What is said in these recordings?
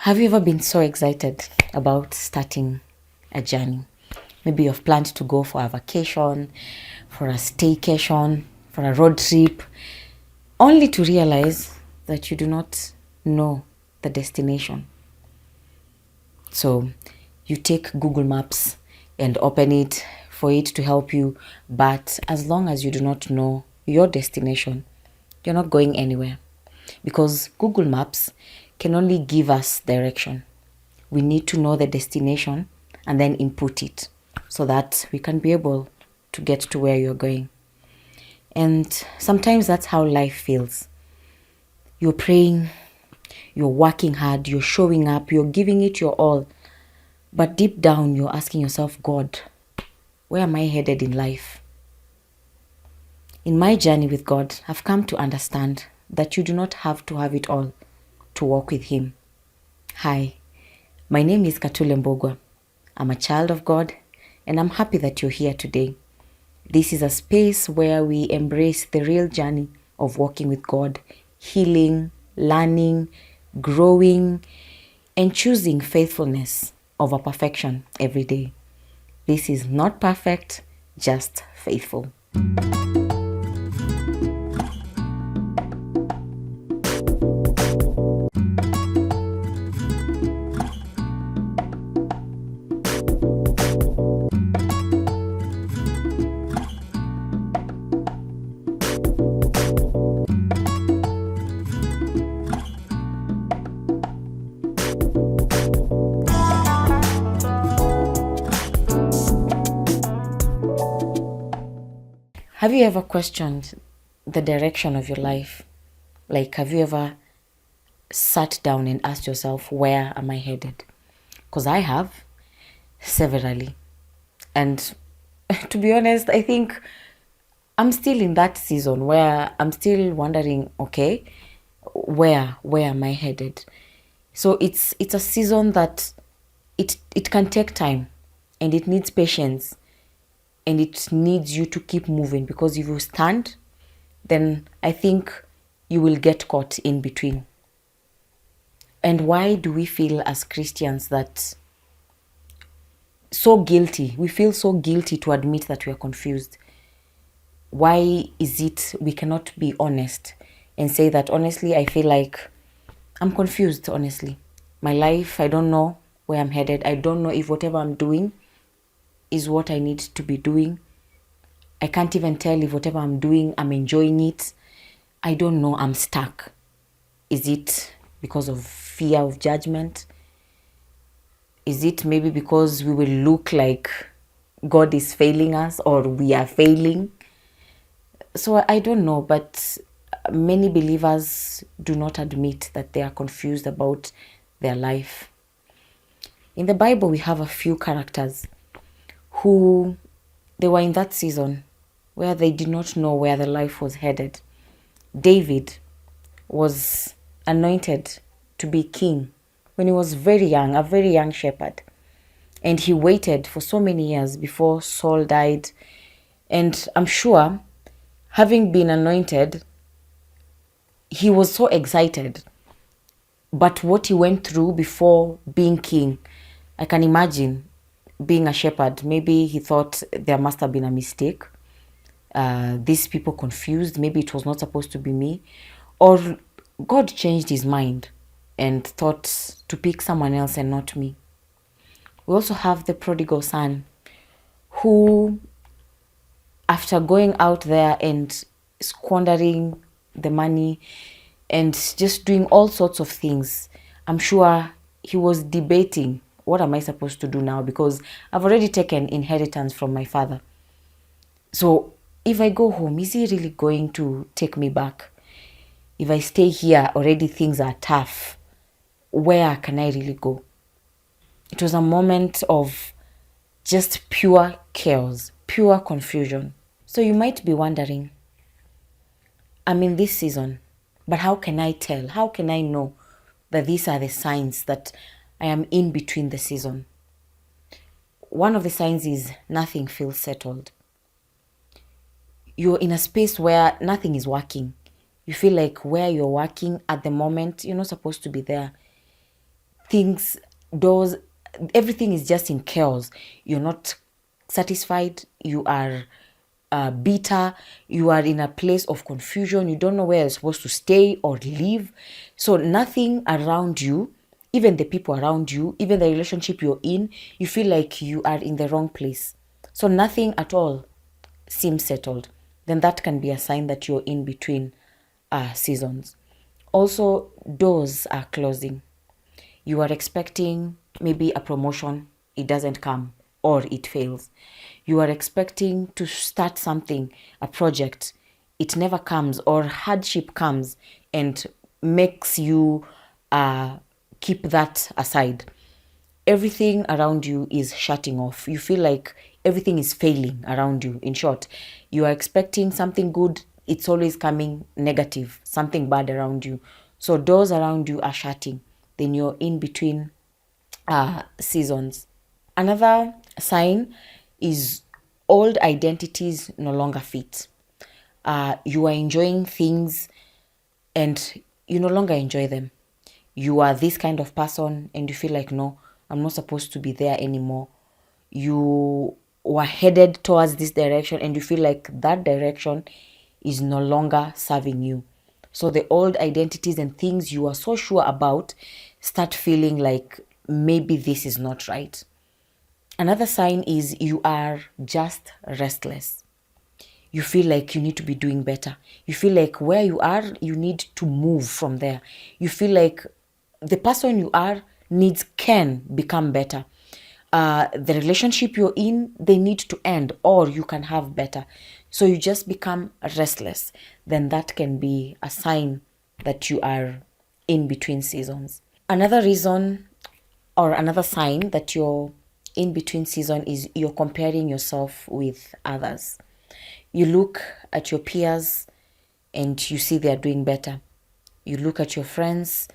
Have you ever been so excited about starting a journey? Maybe you've planned to go for a vacation, for a staycation, for a road trip, only to realize that you do not know the destination. So you take Google Maps and open it for it to help you, but as long as you do not know your destination, you're not going anywhere, because Google Maps can only give us direction. We need to know the destination and then input it so that we can be able to get to where you're going. And sometimes that's how life feels. You're praying, you're working hard, you're showing up, you're giving it your all. But deep down, you're asking yourself, God, where am I headed in life? In my journey with God, I've come to understand that you do not have to have it all to walk with Him. Hi, my name is Katule Mbogwa. I'm a child of God, and I'm happy that you're here today. This is a space where we embrace the real journey of walking with God, healing, learning, growing, and choosing faithfulness over perfection every day. This is not perfect, just faithful. Have you ever questioned the direction of your life? Like, have you ever sat down and asked yourself, where am I headed? Because I have, severally. And to be honest, I think I'm still in that season where I'm still wondering, okay, where am I headed? So it's a season that it can take time, and it needs patience, and it needs you to keep moving, because if you stand, then I think you will get caught in between. And why do we feel as Christians that so guilty? We feel so guilty to admit that we are confused. Why is it we cannot be honest and say that, honestly, I feel like I'm confused, honestly. My life, I don't know where I'm headed. I don't know if whatever I'm doing is what I need to be doing. I can't even tell if whatever I'm doing, I'm enjoying it. I don't know, I'm stuck. Is it because of fear of judgment? Is it maybe because we will look like God is failing us, or we are failing? So I don't know, but many believers do not admit that they are confused about their life. In the Bible, we have a few characters who they were in that season where they did not know where their life was headed. David was anointed to be king when he was very young, a very young shepherd. And he waited for so many years before Saul died. And I'm sure, having been anointed, he was so excited. But what he went through before being king, I can imagine being a shepherd. Maybe he thought there must have been a mistake. These people confused. Maybe it was not supposed to be me. Or God changed his mind and thought to pick someone else and not me. We also have the prodigal son, who, after going out there and squandering the money and just doing all sorts of things, I'm sure he was debating, what am I supposed to do now? Because I've already taken inheritance from my father. So if I go home, is he really going to take me back? If I stay here, already things are tough. Where can I really go? It was a moment of just pure chaos, pure confusion. So you might be wondering, I'm in this season, but how can I tell? How can I know that these are the signs that I am in between the season? One of the signs is nothing feels settled. You're in a space where nothing is working. You feel like where you're working at the moment, you're not supposed to be there. things, doors, everything is just in chaos. You're not satisfied. You are bitter. You are in a place of confusion. You don't know where you're supposed to stay or live. So nothing around you, even the people around you, even the relationship you're in, you feel like you are in the wrong place. So nothing at all seems settled. Then that can be a sign that you're in between seasons. Also, doors are closing. You are expecting maybe a promotion, it doesn't come, or it fails. You are expecting to start something, a project, it never comes, or hardship comes and makes you keep that aside. Everything around you is shutting off. You feel like everything is failing around you. In short, you are expecting something good, it's always coming negative, something bad around you. So doors around you are shutting. Then you're in between seasons. Another sign is old identities no longer fit. You are enjoying things and you no longer enjoy them. You are this kind of person and you feel like, no, I'm not supposed to be there anymore. You were headed towards this direction and you feel like that direction is no longer serving you. So the old identities and things you are so sure about start feeling like maybe this is not right. Another sign is you are just restless. You feel like you need to be doing better. You feel like where you are, you need to move from there. You feel like the person you are can become better. The relationship you're in, they need to end or you can have better. So you just become restless. Then that can be a sign that you are in between seasons. Another reason or another sign that you're in between season is you're comparing yourself with others. You look at your peers and you see they are doing better. You look at your friends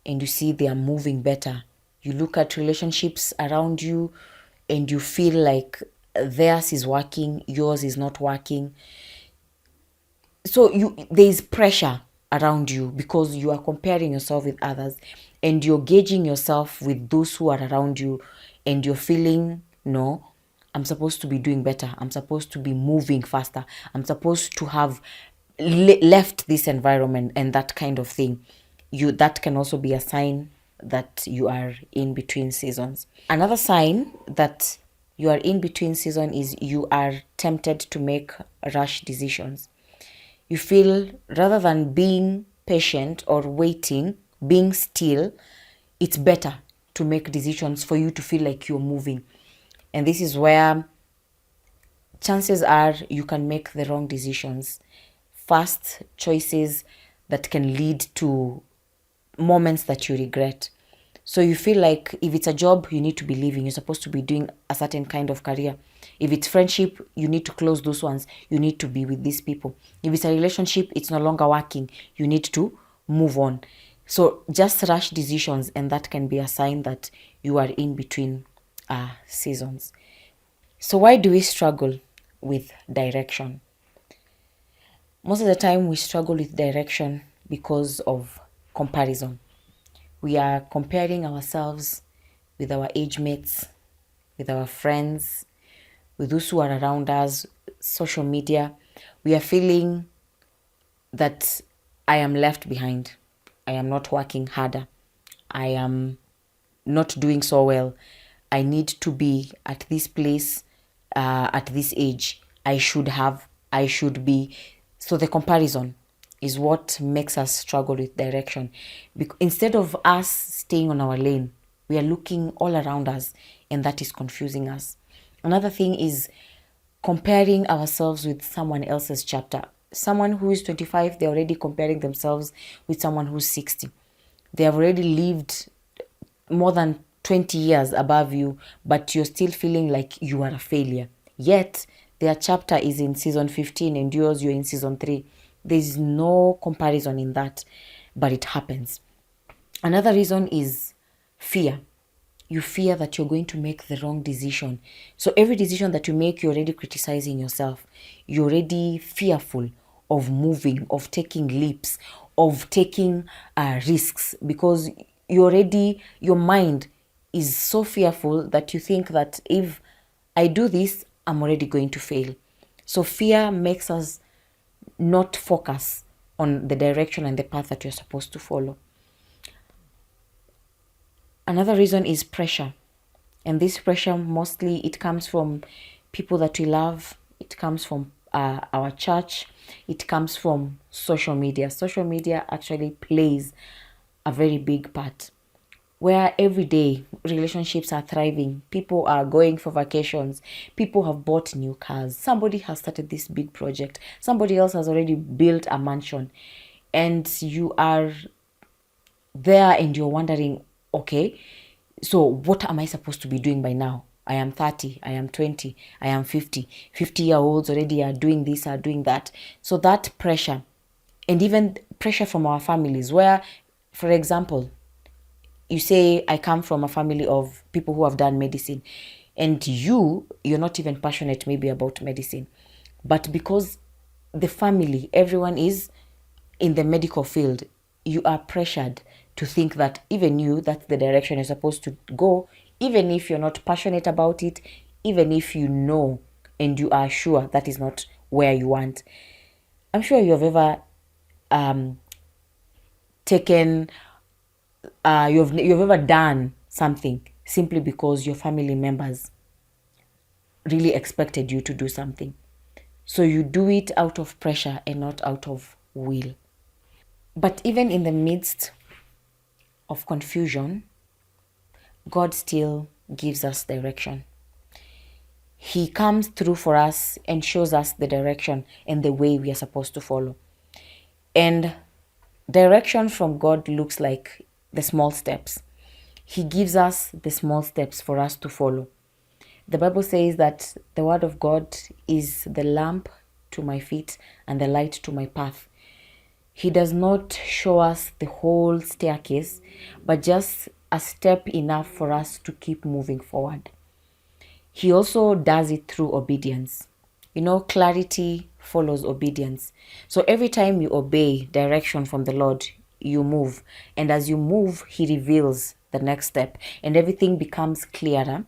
and you see they are moving better. You look at relationships around you and you feel like theirs is working, yours is not working. So there is pressure around you because you are comparing yourself with others and you're gauging yourself with those who are around you and you're feeling, no, I'm supposed to be doing better. I'm supposed to be moving faster. I'm supposed to have left this environment and that kind of thing. That can also be a sign that you are in between seasons. Another sign that you are in between season is you are tempted to make rash decisions. You feel rather than being patient or waiting, being still, it's better to make decisions for you to feel like you're moving. And this is where chances are you can make the wrong decisions, fast choices that can lead to moments that you regret. So you feel like if it's a job, you need to be leaving. You're supposed to be doing a certain kind of career. If it's friendship, you need to close those ones. You need to be with these people. If it's a relationship, it's no longer working. You need to move on. So just rush decisions, and that can be a sign that you are in between seasons. So why do we struggle with direction? Most of the time we struggle with direction because of comparison. We are comparing ourselves with our age mates, with our friends, with those who are around us, social media. We are feeling that I am left behind. I am not working harder. I am not doing so well. I need to be at this place at this age. I should be. So the comparison is what makes us struggle with direction. Instead of us staying on our lane, we are looking all around us, and that is confusing us. Another thing is comparing ourselves with someone else's chapter. Someone who is 25, they're already comparing themselves with someone who's 60. They have already lived more than 20 years above you, but you're still feeling like you are a failure. Yet, their chapter is in season 15 and yours, you're in season 3. There's no comparison in that, but it happens. Another reason is fear. You fear that you're going to make the wrong decision. So every decision that you make, you're already criticizing yourself. You're already fearful of moving, of taking leaps, of taking risks, because your mind is so fearful that you think that if I do this, I'm already going to fail. So fear makes us not focus on the direction and the path that you're supposed to follow. Another reason is pressure. And this pressure, mostly it comes from people that we love. It comes from our church. It comes from social media. Social media actually plays a very big part, where every day relationships are thriving. People are going for vacations. People have bought new cars. Somebody has started this big project. Somebody else has already built a mansion. And you are there and you're wondering, okay, so what am I supposed to be doing by now? I am 30, I am 20, I am 50. 50-year-olds already are doing this, are doing that. So that pressure, and even pressure from our families, where, for example, you say, I come from a family of people who have done medicine, and you're not even passionate maybe about medicine, but because the family, everyone is in the medical field, you are pressured to think that even you, that's the direction you're supposed to go, even if you're not passionate about it, even if you know and you are sure that is not where you want. I'm sure you've ever taken you've ever done something simply because your family members really expected you to do something. So you do it out of pressure and not out of will. But even in the midst of confusion, God still gives us direction. He comes through for us and shows us the direction and the way we are supposed to follow. And direction from God looks like the small steps. He gives us the small steps for us to follow. The Bible says that the word of God is the lamp to my feet and the light to my path. He does not show us the whole staircase, but just a step enough for us to keep moving forward. He also does it through obedience. Clarity follows obedience. So every time you obey direction from the Lord, you move. And as you move, He reveals the next step. And everything becomes clearer.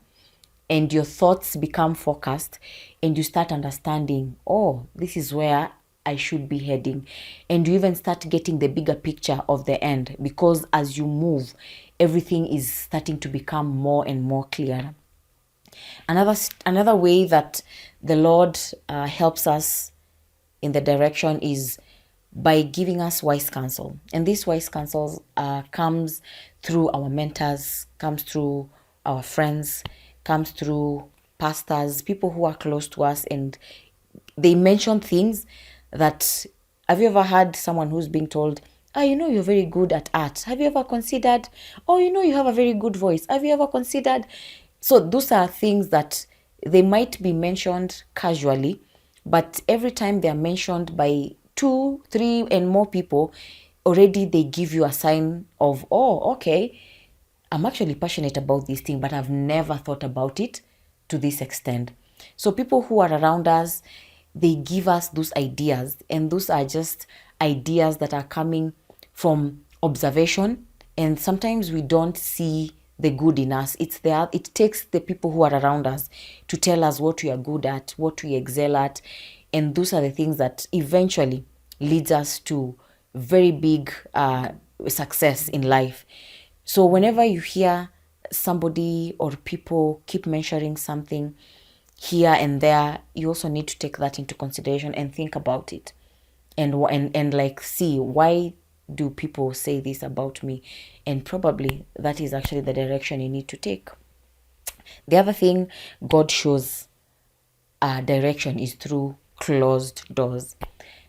And your thoughts become focused. And you start understanding, oh, this is where I should be heading. And you even start getting the bigger picture of the end. Because as you move, everything is starting to become more and more clearer. Another way that the Lord helps us in the direction is by giving us wise counsel. And this wise counsel comes through our mentors, comes through our friends, comes through pastors, people who are close to us, and they mention things that, have you ever had someone who's being told, you're very good at art. Have you ever considered, you have a very good voice. Have you ever considered? So those are things that they might be mentioned casually, but every time they're mentioned by 2, 3, and more people, already they give you a sign of, oh, okay, I'm actually passionate about this thing, but I've never thought about it to this extent. So people who are around us, they give us those ideas, and those are just ideas that are coming from observation, and sometimes we don't see the good in us. It's there. It takes the people who are around us to tell us what we are good at, what we excel at, and those are the things that eventually leads us to very big success in life. So whenever you hear somebody or people keep mentioning something here and there, you also need to take that into consideration and think about it, and like see, why do people say this about me? And probably that is actually the direction you need to take. The other thing God shows direction is through closed doors.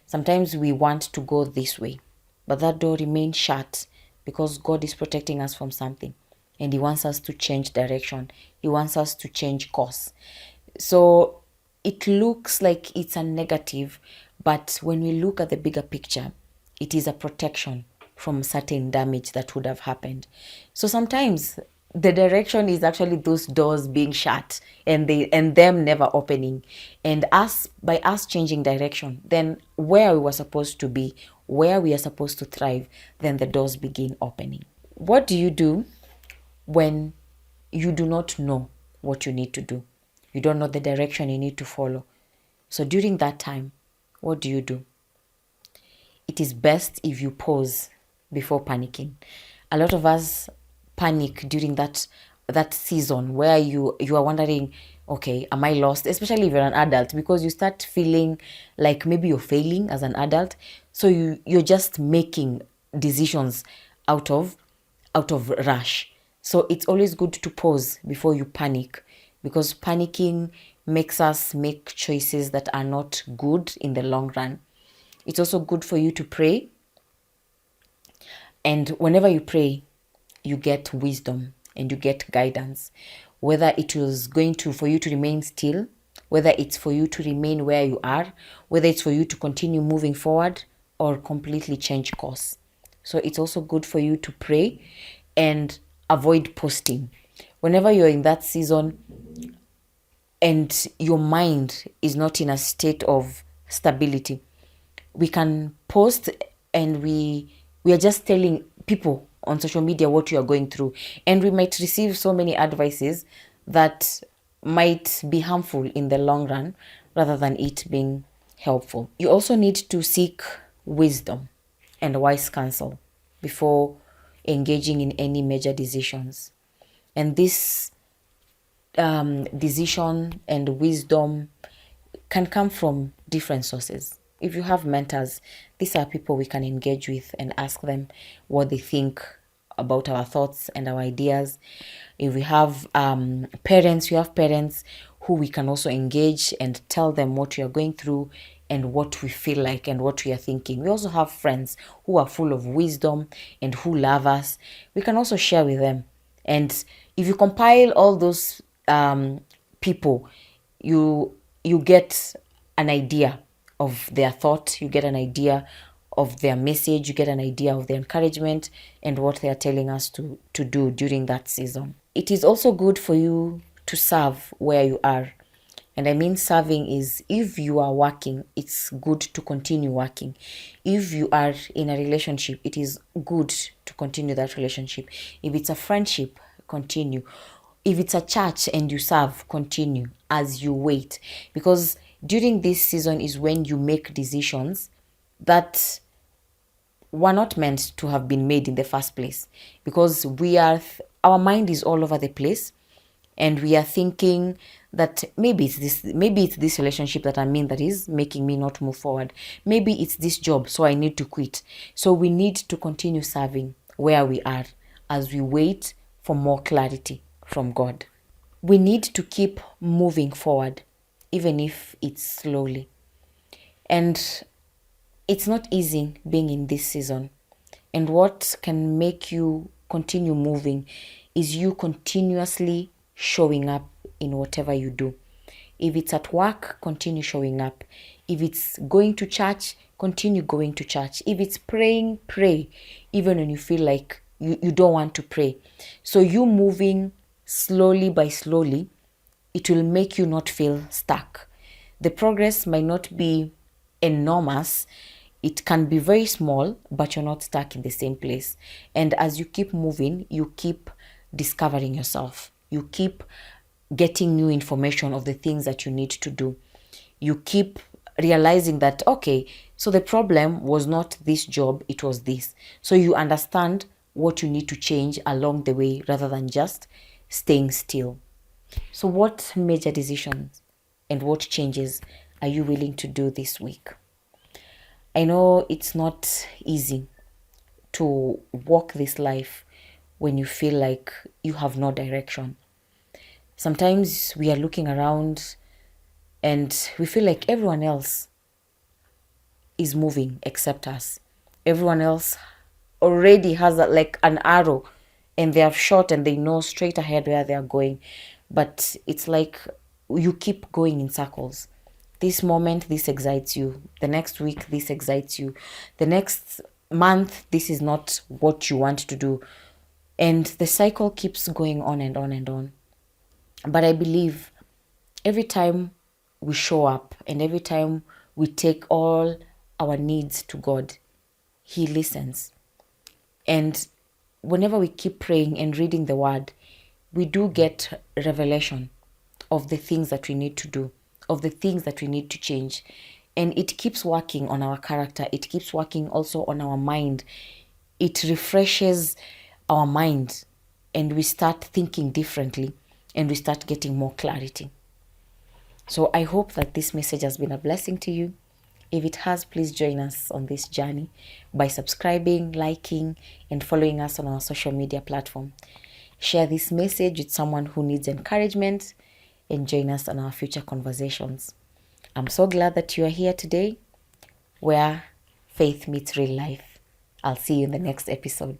Sometimes we want to go this way, but that door remains shut because God is protecting us from something, and He wants us to change direction. He wants us to change course. So it looks like it's a negative, but when we look at the bigger picture, it is a protection from certain damage that would have happened. So sometimes the direction is actually those doors being shut and them never opening. And by us changing direction, then where we were supposed to be, where we are supposed to thrive, then the doors begin opening. What do you do when you do not know what you need to do? You don't know the direction you need to follow. So during that time, what do you do? It is best if you pause before panicking. A lot of us panic during that season where you are wondering, okay, am I lost? Especially if you're an adult, because you start feeling like maybe you're failing as an adult. So you're just making decisions out of rush. So it's always good to pause before you panic, because panicking makes us make choices that are not good in the long run. It's also good for you to pray. And whenever you pray, you get wisdom and you get guidance. Whether it was going to for you to remain still, whether it's for you to remain where you are, whether it's for you to continue moving forward or completely change course. So it's also good for you to pray and avoid posting. Whenever you're in that season and your mind is not in a state of stability, we can post and we are just telling people on social media what you are going through, and we might receive so many advices that might be harmful in the long run rather than it being helpful. You also need to seek wisdom and wise counsel before engaging in any major decisions, and this decision and wisdom can come from different sources. If you have mentors, these are people we can engage with and ask them what they think about our thoughts and our ideas. If we have parents, we have parents who we can also engage and tell them what we are going through and what we feel like and what we are thinking. We also have friends who are full of wisdom and who love us. We can also share with them. And if you compile all those people, you get an idea of their thought, you get an idea of their message, you get an idea of their encouragement and what they are telling us to do during that season. It is also good for you to serve where you are. And I mean serving is, if you are working, it's good to continue working. If you are in a relationship, it is good to continue that relationship. If it's a friendship, continue. If it's a church and you serve, continue as you wait. Because during this season is when you make decisions that were not meant to have been made in the first place, because our mind is all over the place and we are thinking that maybe it's this relationship that I'm in that is making me not move forward, maybe it's this job, so I need to quit. So we need to continue serving where we are as we wait for more clarity from God. We need to keep moving forward even if it's slowly. And it's not easy being in this season. And what can make you continue moving is you continuously showing up in whatever you do. If it's at work, continue showing up. If it's going to church, continue going to church. If it's praying, pray, even when you feel like you don't want to pray. So you moving slowly by slowly, it will make you not feel stuck. The progress might not be enormous. It can be very small, but you're not stuck in the same place. And as you keep moving, you keep discovering yourself. You keep getting new information of the things that you need to do. You keep realizing that, okay, so the problem was not this job, it was this. So you understand what you need to change along the way rather than just staying still. So what major decisions and what changes are you willing to do this week? I know it's not easy to walk this life when you feel like you have no direction. Sometimes we are looking around and we feel like everyone else is moving except us. Everyone else already has like an arrow and they have shot and they know straight ahead where they are going. But it's like you keep going in circles. This moment, this excites you. The next week, this excites you. The next month, this is not what you want to do. And the cycle keeps going on and on and on. But I believe every time we show up and every time we take all our needs to God, He listens. And whenever we keep praying and reading the word, we do get revelation of the things that we need to do, of the things that we need to change. And it keeps working on our character. It keeps working also on our mind. It refreshes our mind, and we start thinking differently, and we start getting more clarity. So I hope that this message has been a blessing to you. If it has, please join us on this journey by subscribing, liking, and following us on our social media platform. Share this message with someone who needs encouragement, and join us on our future conversations. I'm so glad that you are here today, where faith meets real life. I'll see you in the next episode.